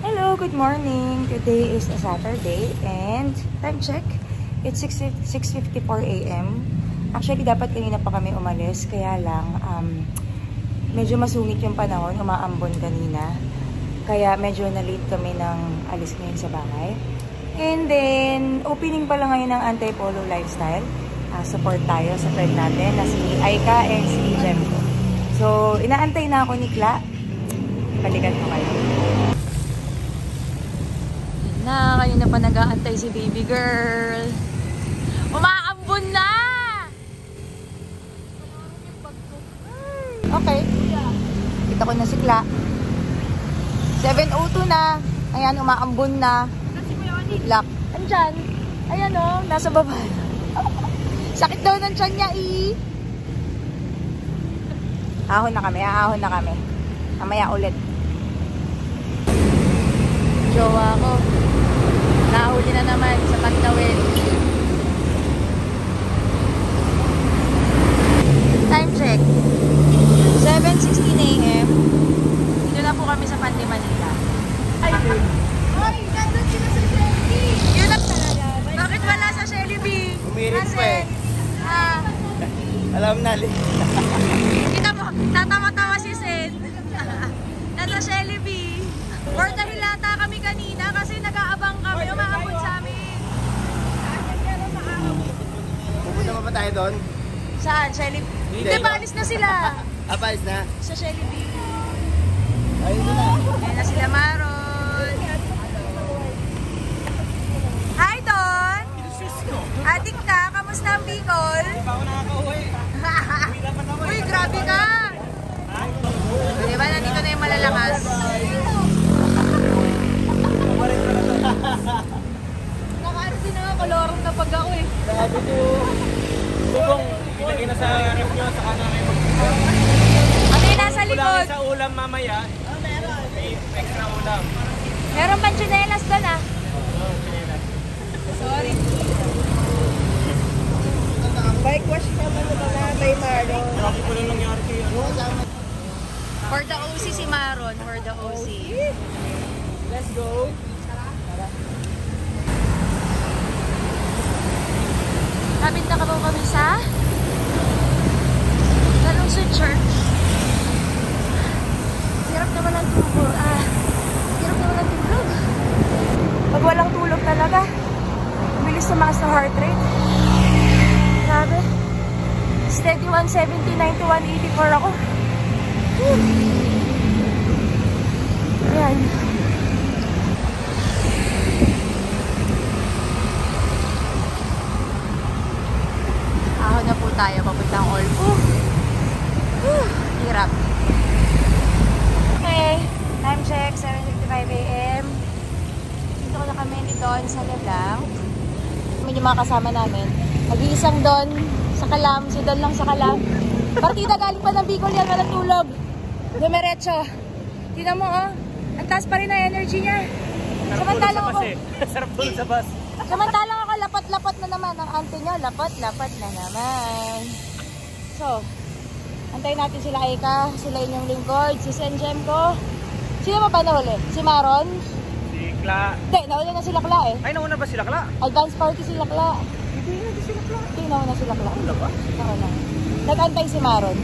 Hello, good morning. Today is a Saturday and time check, it's 6:54 AM. Actually, dapat kanina pa kami umalis, kaya lang medyo masungit yung panahon, umaambon kanina. Kaya medyo na-late kami ng alis ngayon sa bahay. And then, opening pala ngayon ng Antipolo Lifestyle. Support tayo sa friend natin na si Aika and si Jem. So, inaantay na ako ni Kla. Balikan ko kayo. Kayo na pa nag-aantay si baby girl. Umaambon na! Okay. Kita ko na si Kla. 7:02 na. Ayan, umaambon na. Lock. Andyan. Ayan o, nasa baba. Sakit daw ng tiyan niya Ahon na kami, aahon na kami. Mamaya ulit. Jowa ko. Nahuli na naman sa pagtawid. Time check. 7:16 AM. Dito na po kami sa Pandi, Manila. Ay, nandun sila sa Shelly. Yun ang talaga. Bakit wala sa Shelly B? Umirit pa eh. Alam na, kita mo, tatawa-tawa si Sen. Nasa Shelly B. Or dahilata kami kanina kasi nag-aabang kami. Umaabot sa amin. Pupunta pa tayo doon? Saan? Shelly B? Hindi, paalis na sila. Paalis na? Sa Shelly B. Ayun na. Ayan na sila, Maron. Hi, Don! Adik ka, kamusta ang Bicol? Hindi pa ako nakaka-uwi. Uy, grabe ka! Diba, nandito na yung malalakas. Nakaano din na kolorong kapag ako eh. Sabi ko, bubong, ilagay na sa ref nyo, saka na kayo mag-ulam. Ano yung nasa likod? Sa ulam mamaya, may extra ulam. Meron pang tsinelas doon ah. Sorry. Bike wash naman na may Maron. Grabe ko lang nangyari kayo. For the OC si Maron, for the OC. Let's go. Kapit na kabaw kami sa Lungsod Church. Hirap naman ang tulog. Hirap naman ang tulog. Pag walang tulog talaga, bilis tumaas ng heart rate. Grabe. Steady 179 to 184 ako. Ayan. Ahon na po tayo papuntang Olpo. Hirap. Okay. Time check, 7:55 AM. Dito na kami ni Don sa Lalang. Yung mga kasama namin. Mag-iisang Don sa Kalam. Si Don lang sa Kalam. Partida galing pa ng Bicol yan. Walang tulog. Dumiretso. Tingnan mo oh. Ang taas pa rin ang energy niya. Samantalang ako. Sarap tulog sa bus. Samantalang ako lapat-lapat na naman. Ang ante niya lapat-lapat na naman. So, antayin natin sila Aika. Sila inyong lingkod. Si Senjem ko. Sino ba nahuli? Si Maron? Si Kla. Hindi, nauna na sila Kla eh. Ay, nauna ba sila Kla? Advance party sila Kla. Hindi na sila Kla. Hindi, nauna sila Kla. Wala ba? Nauna. Nag-antay si Maron.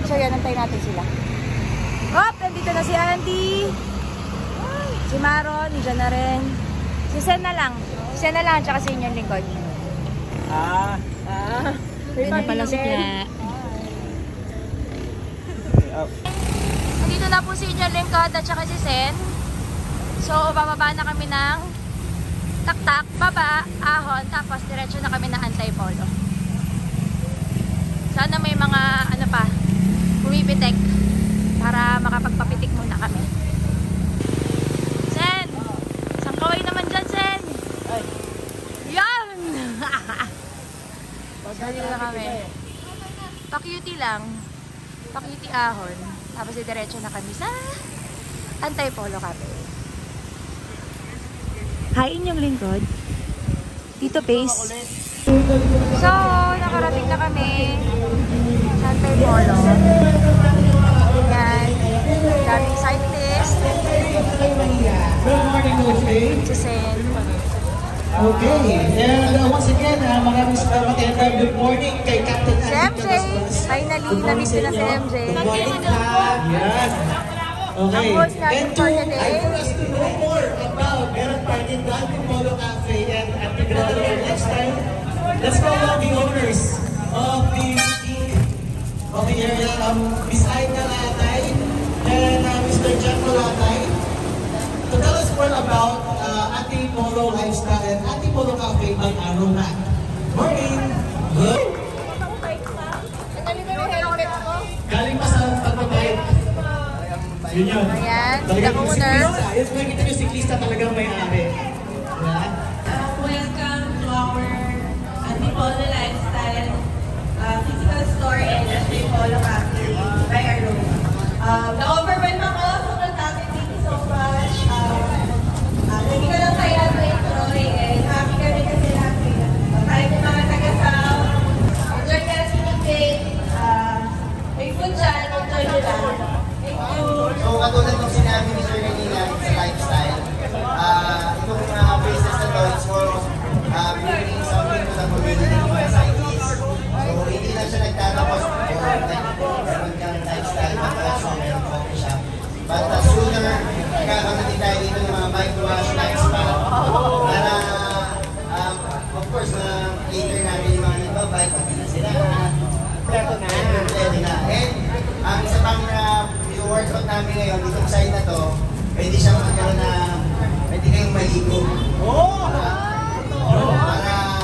So yan, antayin natin sila. Hop! Nandito na si Auntie. Si Maron, nandiyan na rin. Si Sen na lang. Si Sen na lang, tsaka si inyong lingkod. Yun na pala si Kla. Nandito na po si inyong lingkod at tsaka si Sen. So, bababa na kami ng taktak, baba, ahon, tapos diretso na kami ng Antipolo. Sana may mga, ano pa, pumipitik para makapagpapitik muna kami. Sen! Isang kaway naman dyan, Sen! Yan! Dito na kami. Pa-cutie lang. Pa-cutie ahon. Tapos diretso na kami sa Antipolo Cafe. Hi, inyong lingkod. Tito Pace. So, nakarating na kami sa Antipolo. Yan. Daming cycling. Okay, and once again, maraming salamat and good morning kay Captain Si Andy MJ, Calastas. finally, Good morning na-miss sa ko na si inyo. MJ. Good morning ka. Yan. Okay. Ang host natin And for today. and for us to know more about Meron Party, the Antipolo Cafe, and Antigrado Lifestyle, let's call out the owners of the of the area, Miss Aida Latay and Mr. Jack Latay, to tell us more about Antipolo Lifestyle and Antipolo Cafe by Aromat. Morning! Hello! Galing pa sa pagpapayag. Yun yun. Ayan, Talagang the owner. siklista. Yes, makikita nyo siklista talagang may-ari. Yeah. Welcome to our Antipolo Lifestyle physical store and Antipolo Cafe by Aroma. Na-overwhelm ako. Sobrang dami. Thank you so much. Hindi ko lang kaya Troy and happy kami kasi natin. Tayo ng mga taga-South. Enjoy ka na sinipin. May food dyan. Enjoy nyo lang. Thank you. So katulad ng sinabi ni Sir Manila sa lifestyle, itong business na to, it's for bringing something to the community para sa ITs. So hindi lang siya nagtatapos for meron kang lifestyle, but also meron coffee shop. But sooner, nagkakaroon din tayo dito ng mga bike wash, night spa, para of course, cater natin yung mga nagbabike, pati na sila. Kompleto na. And isa pang workout namin ngayon, ditong side na to, pwede siyang magkaroon na, pwede kayong maligo. Para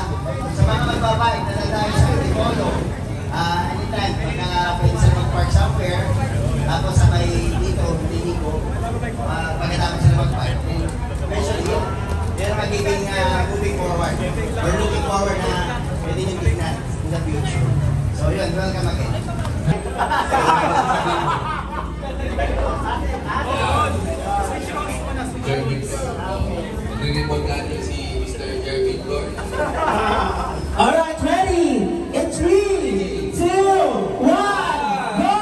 sa mga magbabike na nalayo sa Antipolo, anytime, pwede sila mag-park somewhere, tapos sabay dito, maligo, pagkatapos sila mag-park. Eventually, yun ang magiging moving forward. We're looking forward na pwede nyo tignan in the future. So yun, welcome again. Jervin. Nag-report natin si Mr. Jervin Lord. Alright, ready? In 3, 2, 1, go!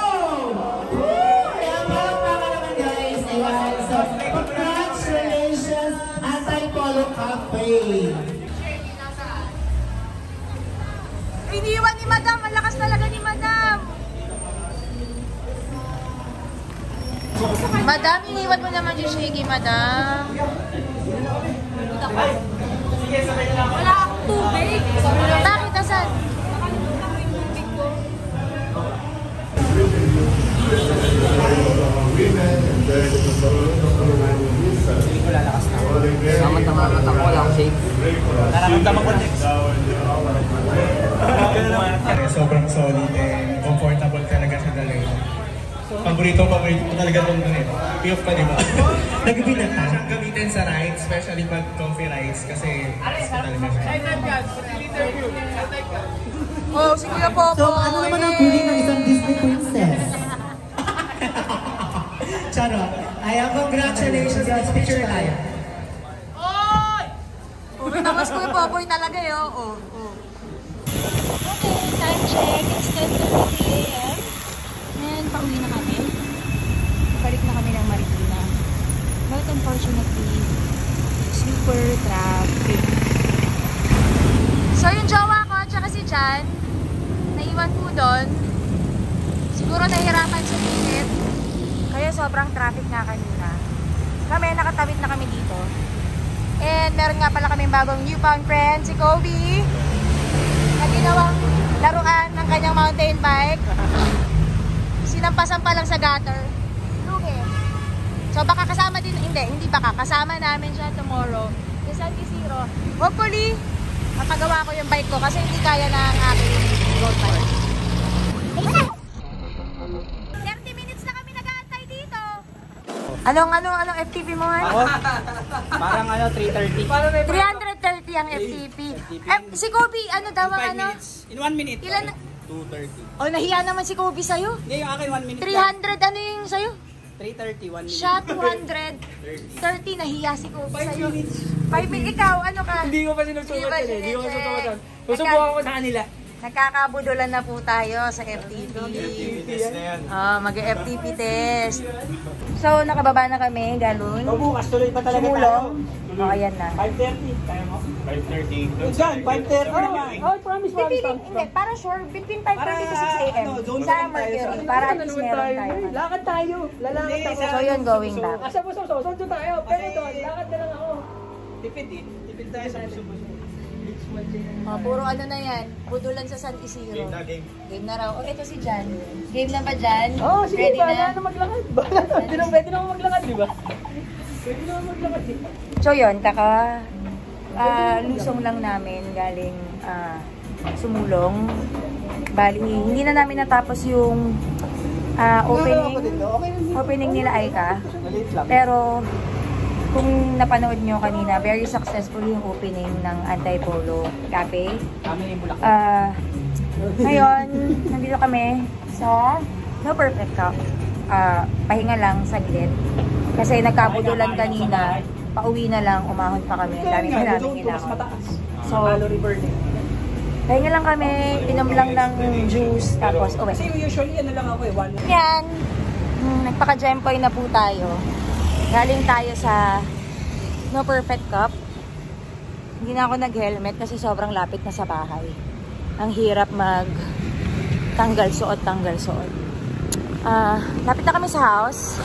Ayan, palakpakan naman guys. Ayan, so congratulations, Antipolo Cafe. Iniwan ni Madam. Ang lakas talaga ni Madam. Madam, iniwan mo naman yung shaky, Madam. Wala akong tubig. Bakit? Asan? Tama-tama ko lang shake. Nararamdaman ko next. Sobrang solid and comfortable talaga sa dalay. Paborito ko talaga itong ganito. Piyok pa, di ba? Nagbibinata siyang gamitin sa rides, especially pag coffee rides kasi talaga siya. Oh, sige na po. So, ano naman ang feeling ng isang Disney princess? Charot. Ayan, congratulations guys. Picture tayo. Tapos ko yung Popoy talaga eh. Oh. Okay, time check. It's 10:33 a.m. And pauwi na kami. Balik na kami ng Marikina. But unfortunately, super traffic. So yung jowa ko at saka si Jan, naiwan po doon. Siguro nahihirapan sa ticket. Kaya sobrang traffic nga kanina. Kami, nakatawid na kami dito. And meron nga pala kaming bagong newfound friend, si Kobe. Na ginawang laruan ng kanyang mountain bike. Sinampasan pa lang sa gutter. Lugi. So baka kasama din, hindi baka, kasama namin siya tomorrow. Sa San Isidro. Hopefully, mapagawa ko yung bike ko kasi hindi kaya ng aking road bike. 30 minutes na kami nag-aantay dito. Anong FTP mo, Han? Parang 3:30. 330 ang FTP. Si Kobe, ano daw ang ano? In 1 minute. Ilan? 2:30. Oh, nahiya naman si Kobe sa'yo. Hindi, yung akin 1 minute. 300, ano yung sa'yo? 3:30, 1 minute. Siya, 230, nahiya si Kobe sa'yo. 5 minutes. Ikaw, ano ka? Hindi ko pa sinusukat Hindi yun eh. Hindi ko pa sinucheck. sinusukat yun. Susubukan ko sa kanila. Nagkakabudulan na po tayo sa FTP. Mag-FTP test. So, nakababa na kami, galon. Bukas tuloy pa talaga tayo. Ayan na. 5:30. Kaya mo? 5:30. Diyan, 5:30 naman. Promise. Hindi, para sure, between 5:30 to 6 a.m. Sa Mercury, para at least meron tayo. Lakad tayo. Lalakad ako. So, yun, going back. Asa mo, saan tayo? Pero doon, lakad na lang ako. Tipid tayo sa buso-buso. Puro ano na yan, budulan sa San Isidro. Game na raw. Ito si Jan. Game na ba, Jan? Sige, ready bala na? na maglakad. Pwede na maglakad, di ba? Pwede na maglakad, di ba? So, yun, lusong lang namin galing Sumulong. Bali, hindi na namin natapos yung opening nila Aika. Pero, kung napanood nyo kanina, very successful yung opening ng Antipolo Cafe. Ngayon, nandito kami sa No Perfect Cup. Pahinga lang saglit. Kasi nagkabudulan kanina, pauwi na lang, umahon pa kami. Ang dami pa namin kailangan. So, pahinga lang kami, inom lang ng juice, tapos uwi. Kasi usually ano lang ako Yan, nagpaka-gempoy na po tayo. Galing tayo sa No Perfect Cup. Hindi na ako nag-helmet kasi sobrang lapit na sa bahay. Ang hirap tanggal suot. Lapit na kami sa house.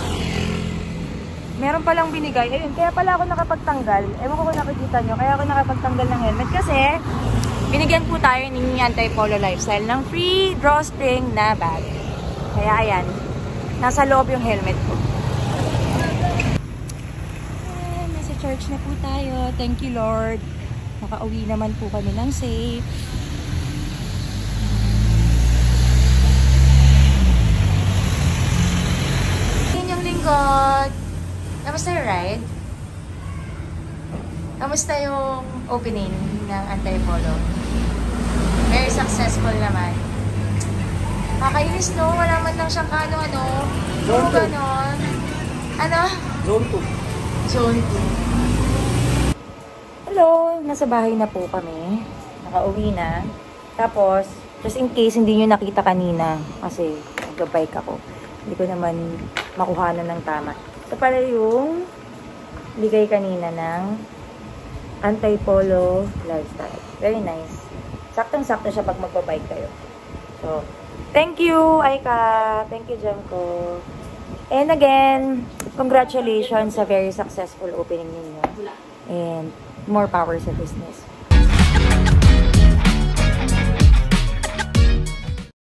Meron palang binigay. Ayun, kaya pala ako nakapagtanggal. Ewan ko kung nakikita nyo. Kaya ako nakapagtanggal ng helmet kasi binigyan po tayo ni Antipolo Lifestyle ng free drawstring na bag. Kaya ayan, nasa loob yung helmet ko. Church na po tayo. Thank you, Lord. Nakauwi naman po kami ng safe. Yun yung lingkod. Kamusta yung ride? Kamusta yung opening ng Antipolo? Very successful naman. Kakainis, no? Wala man lang siyang ano. Puro ganon. Ano? Zone 2. Zone 2. Hello! Nasa bahay na po kami. Nakauwi na. Tapos, just in case hindi nyo nakita kanina, kasi nag-bike ako. Hindi ko naman makuhanan ng tama. Ito pala yung bigay kanina ng Antipolo Lifestyle. Very nice. Saktong-sakto siya pag magbabike kayo. So, thank you, Aika. Thank you, Jemko. And again, congratulations sa very successful opening ninyo. And more power sa business.